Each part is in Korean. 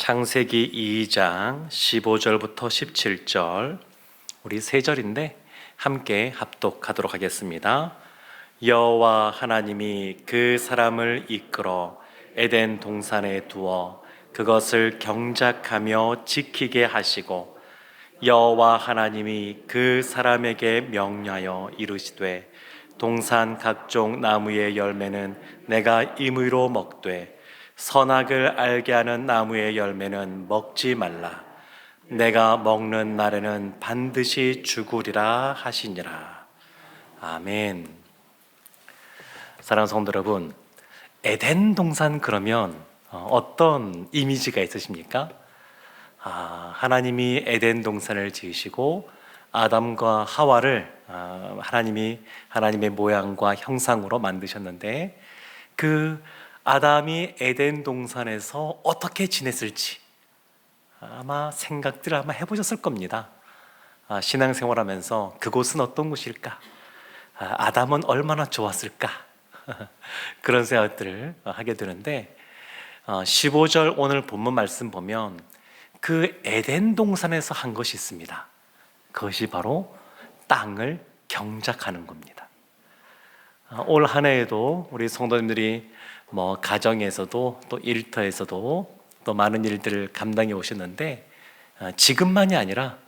창세기 2장 15절부터 17절, 우리 세 절인데 함께 합독하도록 하겠습니다. 여호와 하나님이 그 사람을 이끌어 에덴 동산에 두어 그것을 경작하며 지키게 하시고, 여호와 하나님이 그 사람에게 명령하여 이르시되, 동산 각종 나무의 열매는 내가 임의로 먹되 선악을 알게 하는 나무의 열매는 먹지 말라. 내가 먹는 날에는 반드시 죽으리라 하시니라. 아멘. 사랑하는 성도 여러분, 에덴 동산 그러면 어떤 이미지가 있으십니까? 하나님이 에덴 동산을 지으시고 아담과 하와를 하나님의 모양과 형상으로 만드셨는데, 그 아담이 에덴 동산에서 어떻게 지냈을지 아마 생각들을 해보셨을 겁니다. 신앙생활하면서 그곳은 어떤 곳일까? 아담은 얼마나 좋았을까? 그런 생각들을 하게 되는데, 15절 오늘 본문 말씀 보면 그 에덴 동산에서 한 것이 있습니다. 그것이 바로 땅을 경작하는 겁니다. 올 한 해에도 우리 성도님들이 가정에서도 또 일터에서도 또 많은 일들을 감당해 오셨는데, 지금만이 아니라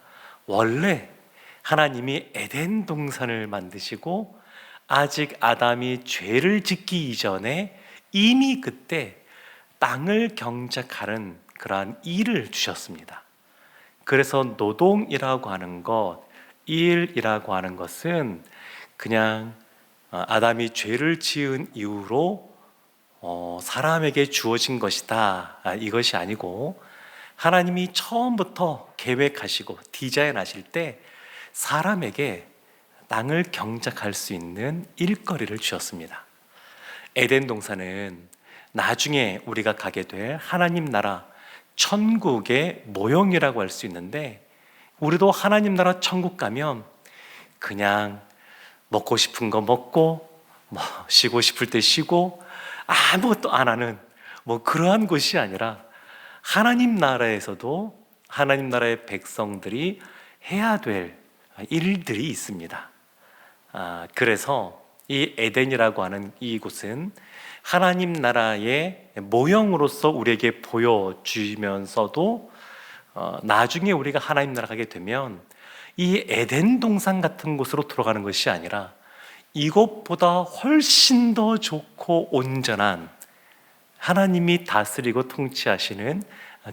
원래 하나님이 에덴 동산을 만드시고 아직 아담이 죄를 짓기 이전에 이미 그때 땅을 경작하는 그러한 일을 주셨습니다. 그래서 노동이라고 하는 것, 일이라고 하는 것은 그냥 아담이 죄를 지은 이후로 사람에게 주어진 것이다, 이것이 아니고, 하나님이 처음부터 계획하시고 디자인하실 때 사람에게 땅을 경작할 수 있는 일거리를 주셨습니다. 에덴 동산은 나중에 우리가 가게 될 하나님 나라 천국의 모형이라고 할 수 있는데, 우리도 하나님 나라 천국 가면 그냥 먹고 싶은 거 먹고 쉬고 싶을 때 쉬고 아무것도 안 하는 그러한 곳이 아니라, 하나님 나라에서도 하나님 나라의 백성들이 해야 될 일들이 있습니다. 그래서 이 에덴이라고 하는 이곳은 하나님 나라의 모형으로서 우리에게 보여주면서도 나중에 우리가 하나님 나라 가게 되면 이 에덴 동산 같은 곳으로 들어가는 것이 아니라 이것보다 훨씬 더 좋고 온전한 하나님이 다스리고 통치하시는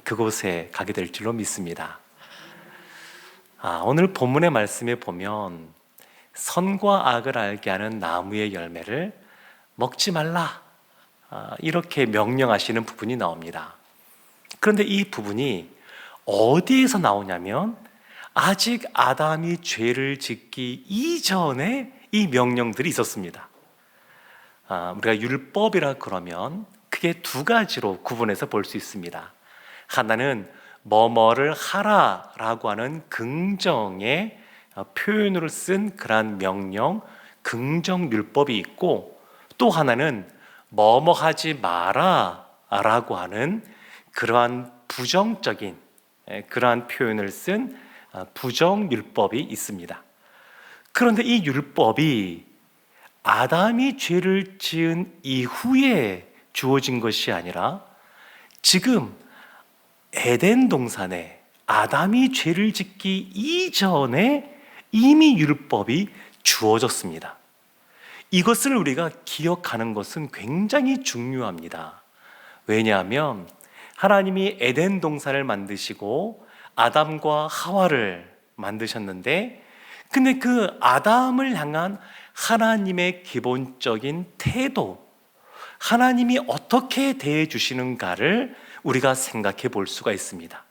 그곳에 가게 될 줄로 믿습니다. 오늘 본문의 말씀에 보면 선과 악을 알게 하는 나무의 열매를 먹지 말라, 이렇게 명령하시는 부분이 나옵니다. 그런데 이 부분이 어디에서 나오냐면, 아직 아담이 죄를 짓기 이전에 이 명령들이 있었습니다. 우리가 율법이라 그러면 크게 두 가지로 구분해서 볼 수 있습니다. 하나는 뭐뭐를 하라라고 하는 긍정의 표현으로 쓴 그러한 명령, 긍정 율법이 있고, 또 하나는 뭐뭐 하지 마라라고 하는 그러한 부정적인 그러한 표현을 쓴 부정 율법이 있습니다. 그런데 이 율법이 아담이 죄를 지은 이후에 주어진 것이 아니라, 지금 에덴 동산에 아담이 죄를 짓기 이전에 이미 율법이 주어졌습니다. 이것을 우리가 기억하는 것은 굉장히 중요합니다. 왜냐하면 하나님이 에덴 동산을 만드시고 아담과 하와를 만드셨는데, 근데 그 아담을 향한 하나님의 기본적인 태도, 하나님이 어떻게 대해 주시는가를 우리가 생각해 볼 수가 있습니다.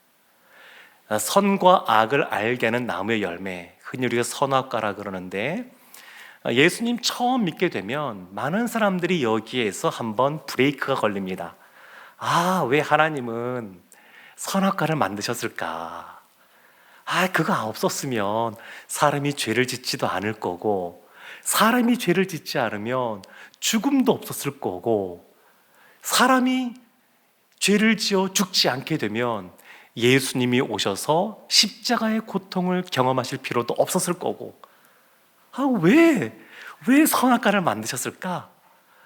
선과 악을 알게 하는 나무의 열매, 흔히 우리가 선악과라 그러는데, 예수님 처음 믿게 되면 많은 사람들이 여기에서 한번 브레이크가 걸립니다. 왜 하나님은 선악과를 만드셨을까? 그거 없었으면 사람이 죄를 짓지도 않을 거고, 사람이 죄를 짓지 않으면 죽음도 없었을 거고, 사람이 죄를 지어 죽지 않게 되면 예수님이 오셔서 십자가의 고통을 경험하실 필요도 없었을 거고, 왜 선악과를 만드셨을까?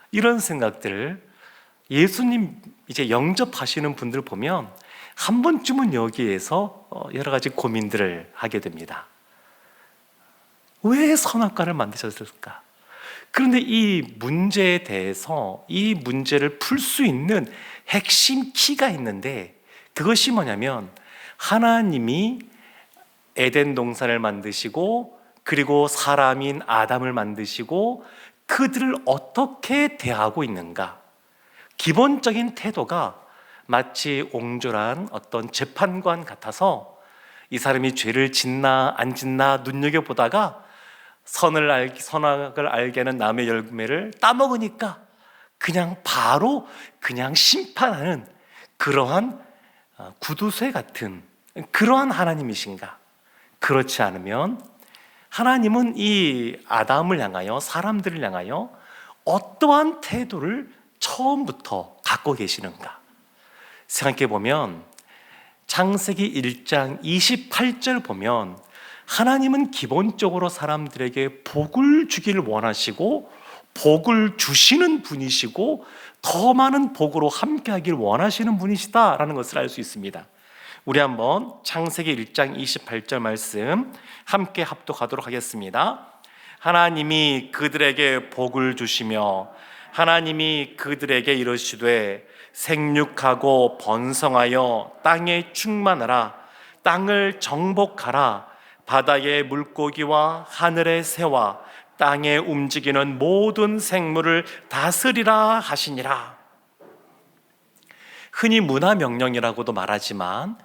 이런 생각들을 예수님 이제 영접하시는 분들 보면 한 번쯤은 여기에서 여러 가지 고민들을 하게 됩니다. 왜 선악과를 만드셨을까? 그런데 이 문제에 대해서 이 문제를 풀 수 있는 핵심 키가 있는데, 그것이 뭐냐면 하나님이 에덴 동산을 만드시고 그리고 사람인 아담을 만드시고 그들을 어떻게 대하고 있는가, 기본적인 태도가 마치 옹졸한 어떤 재판관 같아서 이 사람이 죄를 짓나 안 짓나 눈여겨보다가 선악을 알게 하는 나무의 열매를 따먹으니까 바로 심판하는 그러한 구두쇠 같은 그러한 하나님이신가? 그렇지 않으면 하나님은 이 아담을 향하여, 사람들을 향하여 어떠한 태도를 처음부터 갖고 계시는가? 생각해 보면 창세기 1장 28절 보면 하나님은 기본적으로 사람들에게 복을 주기를 원하시고 복을 주시는 분이시고 더 많은 복으로 함께하기를 원하시는 분이시다라는 것을 알 수 있습니다. 우리 한번 창세기 1장 28절 말씀 함께 합독하도록 하겠습니다. 하나님이 그들에게 복을 주시며 하나님이 그들에게 이르시되 생육하고 번성하여 땅에 충만하라. 땅을 정복하라. 바다의 물고기와 하늘의 새와 땅에 움직이는 모든 생물을 다스리라 하시니라. 흔히 문화명령이라고도 말하지만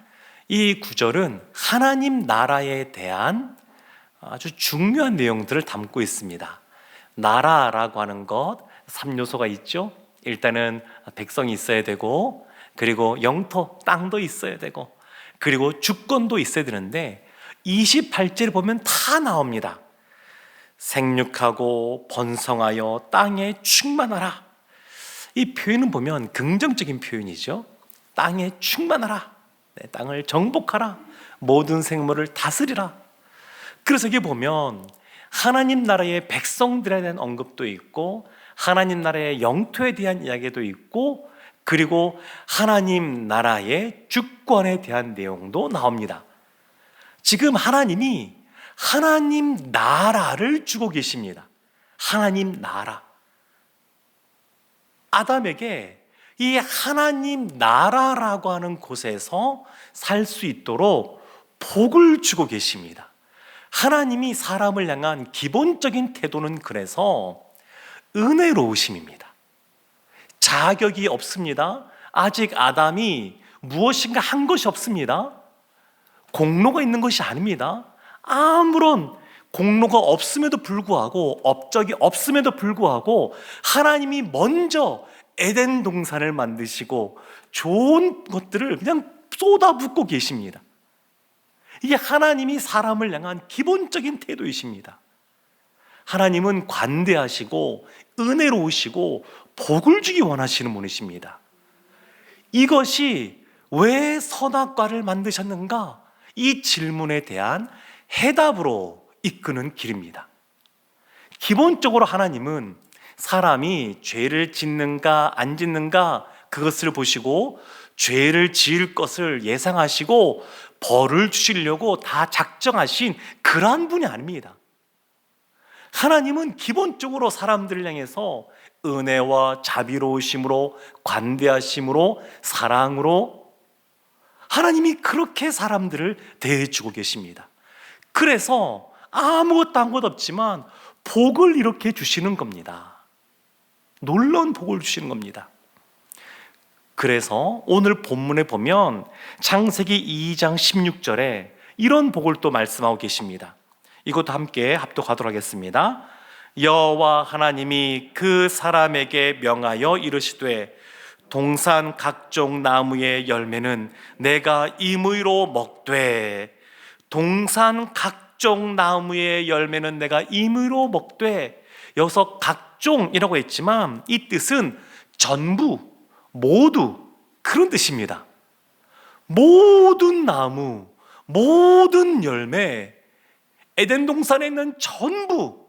이 구절은 하나님 나라에 대한 아주 중요한 내용들을 담고 있습니다. 나라라고 하는 것 3요소가 있죠. 일단은 백성이 있어야 되고, 그리고 영토, 땅도 있어야 되고, 그리고 주권도 있어야 되는데 28절을 보면 다 나옵니다. 생육하고 번성하여 땅에 충만하라. 이 표현은 보면 긍정적인 표현이죠. 땅에 충만하라. 땅을 정복하라. 모든 생물을 다스리라. 그래서 이게 보면 하나님 나라의 백성들에 대한 언급도 있고 하나님 나라의 영토에 대한 이야기도 있고 그리고 하나님 나라의 주권에 대한 내용도 나옵니다. 지금 하나님이 하나님 나라를 주고 계십니다. 하나님 나라. 아담에게 이 하나님 나라라고 하는 곳에서 살 수 있도록 복을 주고 계십니다. 하나님이 사람을 향한 기본적인 태도는 그래서 은혜로우심입니다. 자격이 없습니다. 아직 아담이 무엇인가 한 것이 없습니다. 공로가 있는 것이 아닙니다. 아무런 공로가 없음에도 불구하고, 업적이 없음에도 불구하고 하나님이 먼저 에덴 동산을 만드시고 좋은 것들을 그냥 쏟아붓고 계십니다. 이게 하나님이 사람을 향한 기본적인 태도이십니다. 하나님은 관대하시고 은혜로우시고 복을 주기 원하시는 분이십니다. 이것이 왜 선악과를 만드셨는가? 이 질문에 대한 해답으로 이끄는 길입니다. 기본적으로 하나님은 사람이 죄를 짓는가 안 짓는가 그것을 보시고 죄를 지을 것을 예상하시고 벌을 주시려고 다 작정하신 그러한 분이 아닙니다. 하나님은 기본적으로 사람들을 향해서 은혜와 자비로우심으로, 관대하심으로, 사랑으로 하나님이 그렇게 사람들을 대해주고 계십니다. 그래서 아무것도 한 것 없지만 복을 이렇게 주시는 겁니다. 놀라운 복을 주시는 겁니다. 그래서 오늘 본문에 보면 창세기 2장 16절에 이런 복을 또 말씀하고 계십니다. 이것도 함께 합독하도록 하겠습니다. 여호와 하나님이 그 사람에게 명하여 이르시되 동산 각종 나무의 열매는 내가 임의로 먹되, 동산 각종 나무의 열매는 내가 임의로 먹되, 여기서 각종이라고 했지만 이 뜻은 전부, 모두, 그런 뜻입니다. 모든 나무, 모든 열매, 에덴 동산에 있는 전부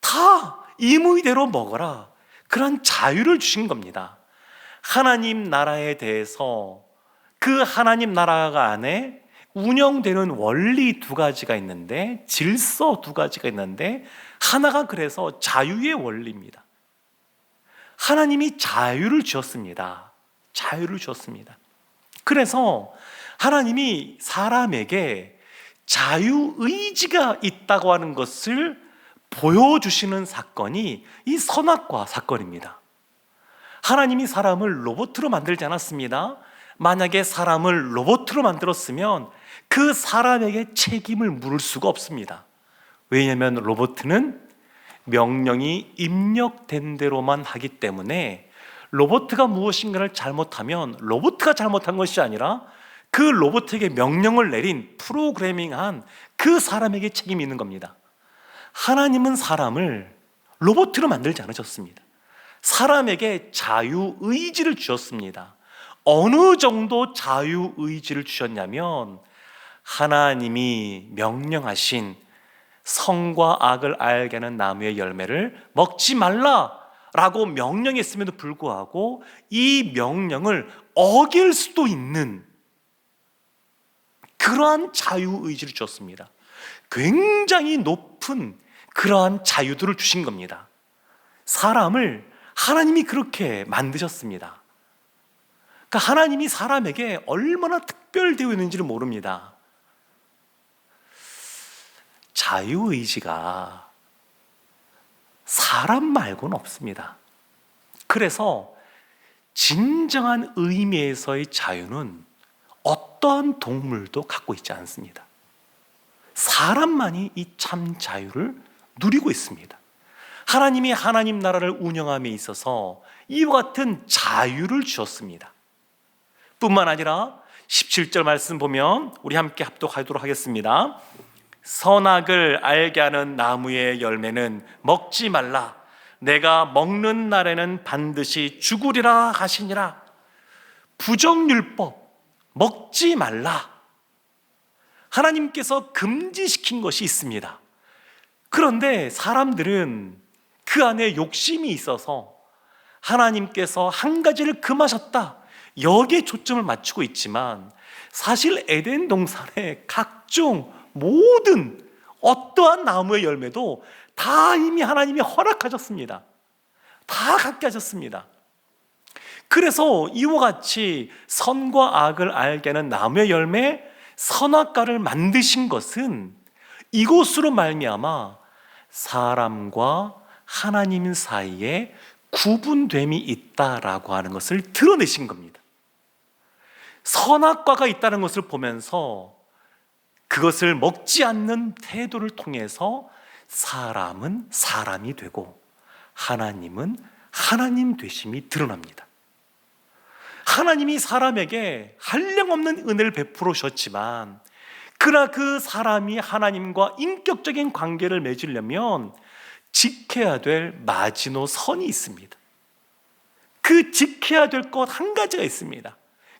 다 임의대로 먹어라. 그런 자유를 주신 겁니다. 하나님 나라에 대해서 그 하나님 나라가 안에 운영되는 원리 두 가지가 있는데, 질서 두 가지가 있는데, 하나가 그래서 자유의 원리입니다. 하나님이 자유를 주셨습니다. 자유를 주셨습니다. 그래서 하나님이 사람에게 자유의지가 있다고 하는 것을 보여주시는 사건이 이 선악과 사건입니다. 하나님이 사람을 로봇으로 만들지 않았습니다. 만약에 사람을 로봇으로 만들었으면 그 사람에게 책임을 물을 수가 없습니다. 왜냐하면 로봇은 명령이 입력된 대로만 하기 때문에 로봇가 무엇인가를 잘못하면 로봇가 잘못한 것이 아니라 그 로봇에게 명령을 내린 프로그래밍한 그 사람에게 책임이 있는 겁니다. 하나님은 사람을 로봇으로 만들지 않으셨습니다. 사람에게 자유의지를 주셨습니다. 어느 정도 자유의지를 주셨냐면 하나님이 명령하신 선과 악을 알게 하는 나무의 열매를 먹지 말라라고 명령했음에도 불구하고 이 명령을 어길 수도 있는 그러한 자유의지를 주셨습니다. 굉장히 높은 그러한 자유들을 주신 겁니다. 사람을 하나님이 그렇게 만드셨습니다. 그러니까 하나님이 사람에게 얼마나 특별되어 있는지를 모릅니다. 자유의지가 사람 말고는 없습니다. 그래서 진정한 의미에서의 자유는 어떠한 동물도 갖고 있지 않습니다. 사람만이 이 참 자유를 누리고 있습니다. 하나님이 하나님 나라를 운영함에 있어서 이와 같은 자유를 주셨습니다. 뿐만 아니라 17절 말씀 보면 우리 함께 합독하도록 하겠습니다. 선악을 알게 하는 나무의 열매는 먹지 말라. 내가 먹는 날에는 반드시 죽으리라 하시니라. 부정율법 먹지 말라. 하나님께서 금지시킨 것이 있습니다. 그런데 사람들은 그 안에 욕심이 있어서 하나님께서 한 가지를 금하셨다, 여기에 초점을 맞추고 있지만 사실 에덴 동산의 각종 모든 어떠한 나무의 열매도 다 이미 하나님이 허락하셨습니다. 다 갖게 하셨습니다. 그래서 이와 같이 선과 악을 알게 하는 나무의 열매, 선악과를 만드신 것은 이것으로 말미암아 사람과 하나님 사이에 구분됨이 있다라고 하는 것을 드러내신 겁니다. 선악과가 있다는 것을 보면서 그것을 먹지 않는 태도를 통해서 사람은 사람이 되고 하나님은 하나님 되심이 드러납니다. 하나님이 사람에게 한량없는 은혜를 베풀어 주셨지만 그러나 그 사람이 하나님과 인격적인 관계를 맺으려면 지켜야 될 마지노선이 있습니다. 그 지켜야 될 것 한 가지가 있습니다.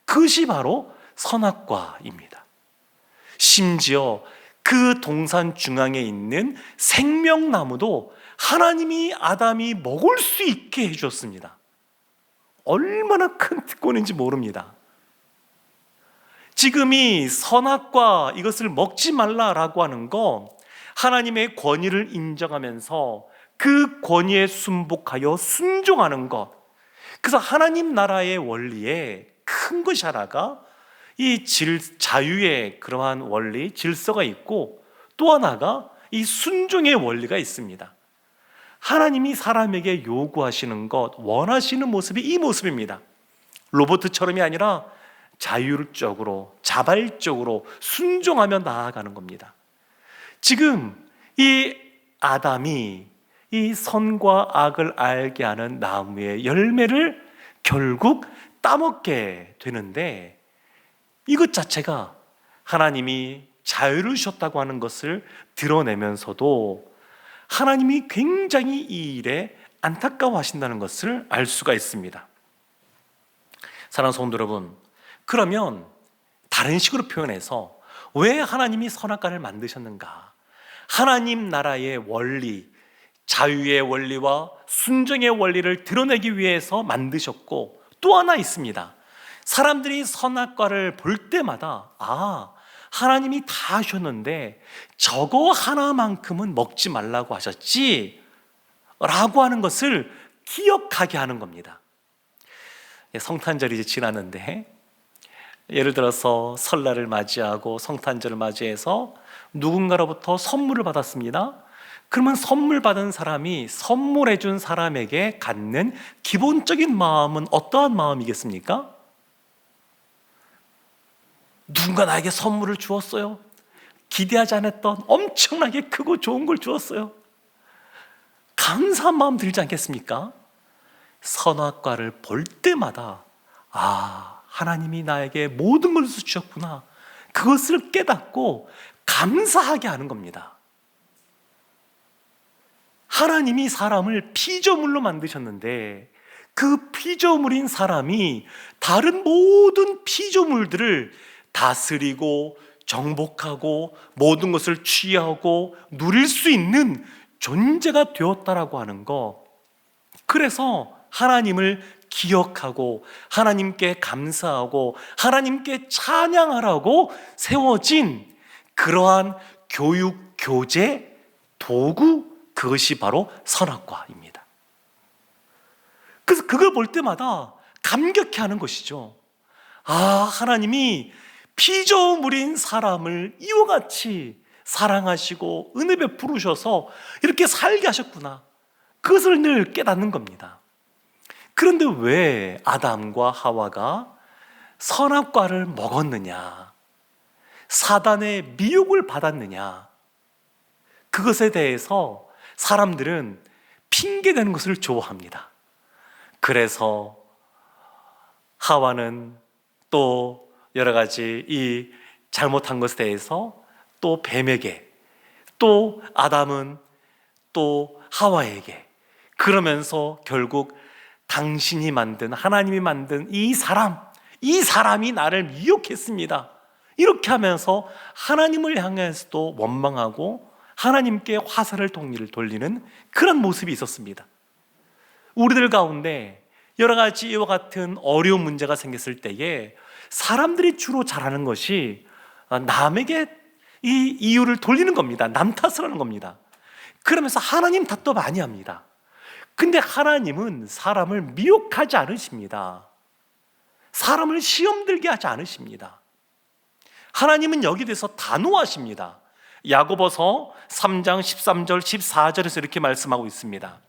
그것이 바로 선악과입니다. 심지어 그 동산 중앙에 있는 생명나무도 하나님이 아담이 먹을 수 있게 해주셨습니다. 얼마나 큰 특권인지 모릅니다. 지금 이 선악과 이것을 먹지 말라라고 하는 거, 하나님의 권위를 인정하면서 그 권위에 순복하여 순종하는 것, 그래서 하나님 나라의 원리에 큰 것이 하나가 이 자유의 그러한 원리, 질서가 있고 또 하나가 이 순종의 원리가 있습니다. 하나님이 사람에게 요구하시는 것, 원하시는 모습이 이 모습입니다. 로봇처럼이 아니라 자율적으로, 자발적으로 순종하며 나아가는 겁니다. 지금 이 아담이 이 선과 악을 알게 하는 나무의 열매를 결국 따먹게 되는데, 이것 자체가 하나님이 자유를 주셨다고 하는 것을 드러내면서도 하나님이 굉장히 이 일에 안타까워하신다는 것을 알 수가 있습니다. 사랑하는 성도 여러분, 그러면 다른 식으로 표현해서 왜 하나님이 선악과를 만드셨는가? 하나님 나라의 원리, 자유의 원리와 순종의 원리를 드러내기 위해서 만드셨고, 또 하나 있습니다. 사람들이 선악과를 볼 때마다 하나님이 다 하셨는데 저거 하나만큼은 먹지 말라고 하셨지 라고 하는 것을 기억하게 하는 겁니다. 성탄절이 이제 지났는데, 예를 들어서 설날을 맞이하고 성탄절을 맞이해서 누군가로부터 선물을 받았습니다. 그러면 선물 받은 사람이 선물해 준 사람에게 갖는 기본적인 마음은 어떠한 마음이겠습니까? 누군가 나에게 선물을 주었어요. 기대하지 않았던 엄청나게 크고 좋은 걸 주었어요. 감사한 마음 들지 않겠습니까? 선악과를 볼 때마다 하나님이 나에게 모든 것을 주셨구나, 그것을 깨닫고 감사하게 하는 겁니다. 하나님이 사람을 피조물로 만드셨는데 그 피조물인 사람이 다른 모든 피조물들을 다스리고 정복하고 모든 것을 취하고 누릴 수 있는 존재가 되었다라고 하는 것, 그래서 하나님을 기억하고 하나님께 감사하고 하나님께 찬양하라고 세워진 그러한 교육, 교재, 도구, 그것이 바로 선악과입니다. 그래서 그걸 볼 때마다 감격해하는 것이죠. 하나님이 피조물인 사람을 이와 같이 사랑하시고 은혜 베푸셔서 이렇게 살게 하셨구나, 그것을 늘 깨닫는 겁니다. 그런데 왜 아담과 하와가 선악과를 먹었느냐, 사단의 미혹을 받았느냐, 그것에 대해서 사람들은 핑계대는 것을 좋아합니다. 그래서 하와는 또 여러 가지 이 잘못한 것에 대해서 또 뱀에게, 또 아담은 또 하와에게, 그러면서 결국 당신이 만든, 하나님이 만든 이 사람이 나를 미혹했습니다, 이렇게 하면서 하나님을 향해서도 원망하고 하나님께 화살을 동리를 돌리는 그런 모습이 있었습니다. 우리들 가운데 여러 가지 이와 같은 어려운 문제가 생겼을 때에 사람들이 주로 잘하는 것이 남에게 이 이유를 돌리는 겁니다. 남 탓을 하는 겁니다. 그러면서 하나님 탓도 많이 합니다. 근데 하나님은 사람을 미혹하지 않으십니다. 사람을 시험 들게 하지 않으십니다. 하나님은 여기에 대해서 단호하십니다. 야고보서 3장 13절 14절에서 이렇게 말씀하고 있습니다.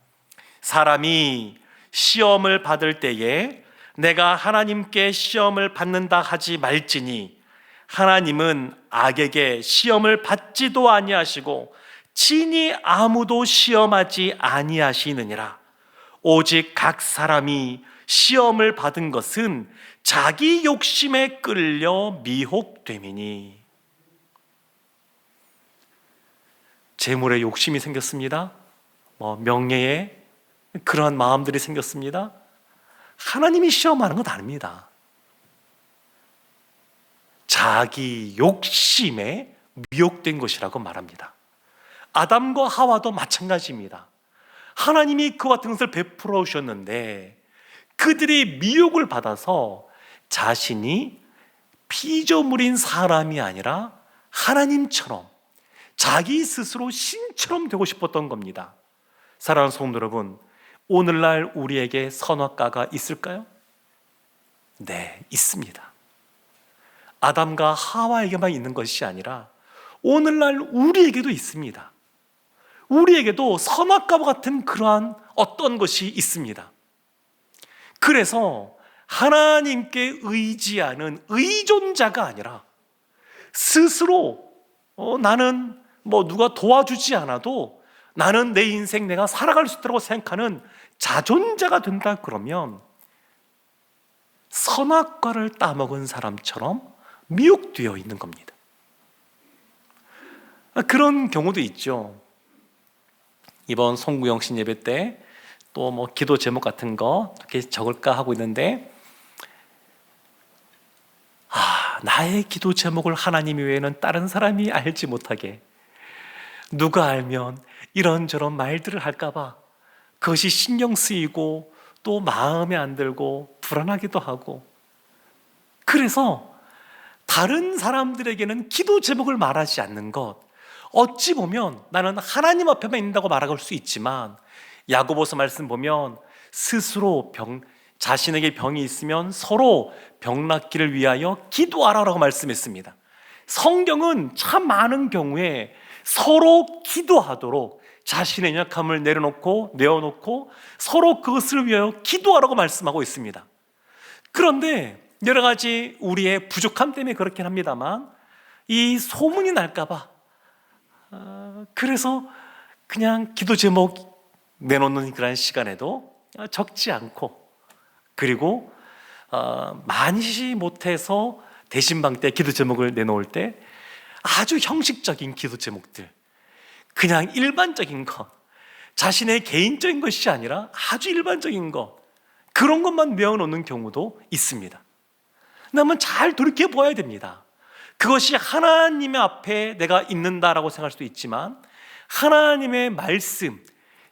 사람이 시험을 받을 때에 내가 하나님께 시험을 받는다 하지 말지니 하나님은 악에게 시험을 받지도 아니하시고 친히 아무도 시험하지 아니하시느니라. 오직 각 사람이 시험을 받은 것은 자기 욕심에 끌려 미혹됨이니. 재물에 욕심이 생겼습니다. 명예에 그러한 마음들이 생겼습니다. 하나님이 시험하는 건 아닙니다. 자기 욕심에 미혹된 것이라고 말합니다. 아담과 하와도 마찬가지입니다. 하나님이 그와 같은 것을 베풀어 오셨는데 그들이 미혹을 받아서 자신이 피조물인 사람이 아니라 하나님처럼 자기 스스로 신처럼 되고 싶었던 겁니다. 사랑하는 성도 여러분, 오늘날 우리에게 선악과가 있을까요? 네, 있습니다. 아담과 하와에게만 있는 것이 아니라 오늘날 우리에게도 있습니다. 우리에게도 선악과와 같은 그러한 어떤 것이 있습니다. 그래서 하나님께 의지하는 의존자가 아니라 스스로 나는 누가 도와주지 않아도 나는 내 인생 내가 살아갈 수 있다고 생각하는 자존자가 된다 그러면 선악과를 따먹은 사람처럼 미혹되어 있는 겁니다. 그런 경우도 있죠. 이번 송구영신 예배 때 또 기도 제목 같은 거 이렇게 적을까 하고 있는데 나의 기도 제목을 하나님 외에는 다른 사람이 알지 못하게, 누가 알면 이런저런 말들을 할까봐 그것이 신경 쓰이고 또 마음에 안 들고 불안하기도 하고, 그래서 다른 사람들에게는 기도 제목을 말하지 않는 것, 어찌 보면 나는 하나님 앞에만 있는다고 말할 수 있지만, 야고보서 말씀 보면 스스로 자신에게 병이 있으면 서로 병 낫기를 위하여 기도하라고 말씀했습니다. 성경은 참 많은 경우에 서로 기도하도록 자신의 연약함을 내어놓고 서로 그것을 위하여 기도하라고 말씀하고 있습니다. 그런데 여러 가지 우리의 부족함 때문에 그렇긴 합니다만, 이 소문이 날까봐 그래서 그냥 기도 제목 내놓는 그런 시간에도 적지 않고, 그리고 많이 못해서 대신방 때 기도 제목을 내놓을 때 아주 형식적인 기도 제목들, 그냥 일반적인 것, 자신의 개인적인 것이 아니라 아주 일반적인 것, 그런 것만 메워놓는 경우도 있습니다. 한번 잘 돌이켜 보아야 됩니다. 그것이 하나님의 앞에 내가 있는다라고 생각할 수도 있지만, 하나님의 말씀,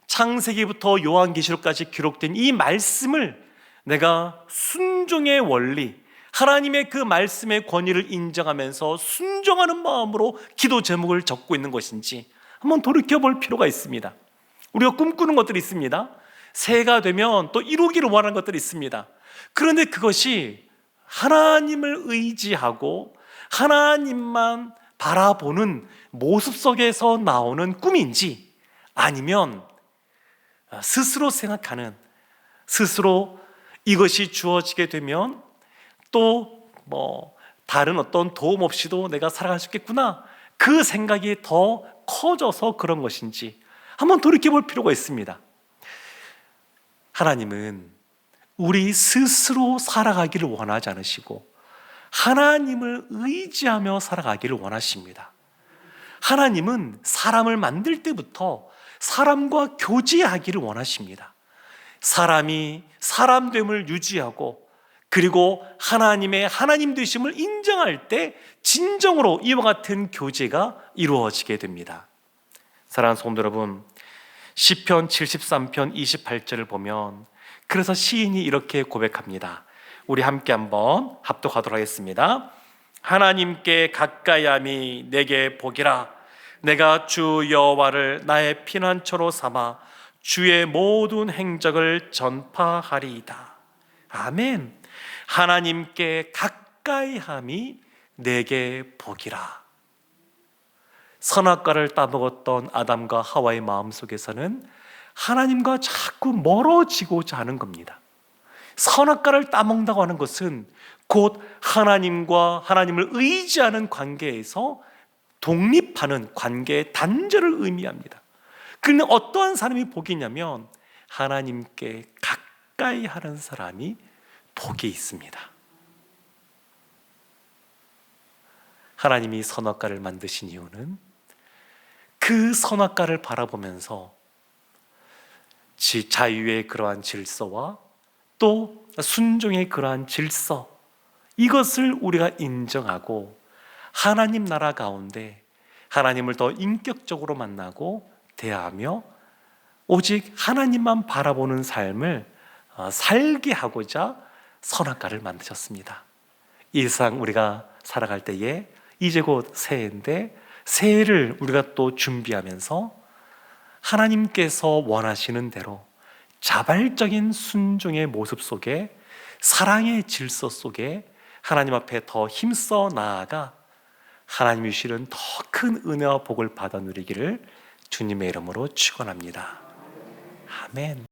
창세기부터 요한계시록까지 기록된 이 말씀을 내가 순종의 원리, 하나님의 그 말씀의 권위를 인정하면서 순종하는 마음으로 기도 제목을 적고 있는 것인지 한번 돌이켜 볼 필요가 있습니다. 우리가 꿈꾸는 것들이 있습니다. 새해가 되면 또 이루기를 원하는 것들이 있습니다. 그런데 그것이 하나님을 의지하고 하나님만 바라보는 모습 속에서 나오는 꿈인지, 아니면 스스로 생각하는, 스스로 이것이 주어지게 되면 또 다른 어떤 도움 없이도 내가 살아갈 수 있겠구나, 그 생각이 더 커져서 그런 것인지 한번 돌이켜 볼 필요가 있습니다. 하나님은 우리 스스로 살아가기를 원하지 않으시고 하나님을 의지하며 살아가기를 원하십니다. 하나님은 사람을 만들 때부터 사람과 교제하기를 원하십니다. 사람이 사람됨을 유지하고, 그리고 하나님의 하나님 되심을 인정할 때 진정으로 이와 같은 교제가 이루어지게 됩니다. 사랑하는 성도 여러분, 시편 73편 28절을 보면 그래서 시인이 이렇게 고백합니다. 우리 함께 한번 합독하도록 하겠습니다. 하나님께 가까이함이 내게 복이라. 내가 주 여호와를 나의 피난처로 삼아 주의 모든 행적을 전파하리이다. 아멘. 하나님께 가까이함이 내게 복이라. 선악과를 따먹었던 아담과 하와의 마음속에서는 하나님과 자꾸 멀어지고자 하는 겁니다. 선악과를 따먹는다고 하는 것은 곧 하나님과 하나님을 의지하는 관계에서 독립하는 관계의 단절을 의미합니다. 그런데 어떠한 사람이 복이 있냐면 하나님께 가까이 하는 사람이 복이 있습니다. 하나님이 선악과를 만드신 이유는 그 선악과를 바라보면서 자유의 그러한 질서와 또 순종의 그러한 질서, 이것을 우리가 인정하고 하나님 나라 가운데 하나님을 더 인격적으로 만나고 대하며 오직 하나님만 바라보는 삶을 살게 하고자 선악과를 만드셨습니다. 이 세상 우리가 살아갈 때에 이제 곧 새해인데, 새해를 우리가 또 준비하면서 하나님께서 원하시는 대로 자발적인 순종의 모습 속에, 사랑의 질서 속에 하나님 앞에 더 힘써 나아가 하나님이 주시는 더 큰 은혜와 복을 받아 누리기를 주님의 이름으로 축원합니다. 아멘.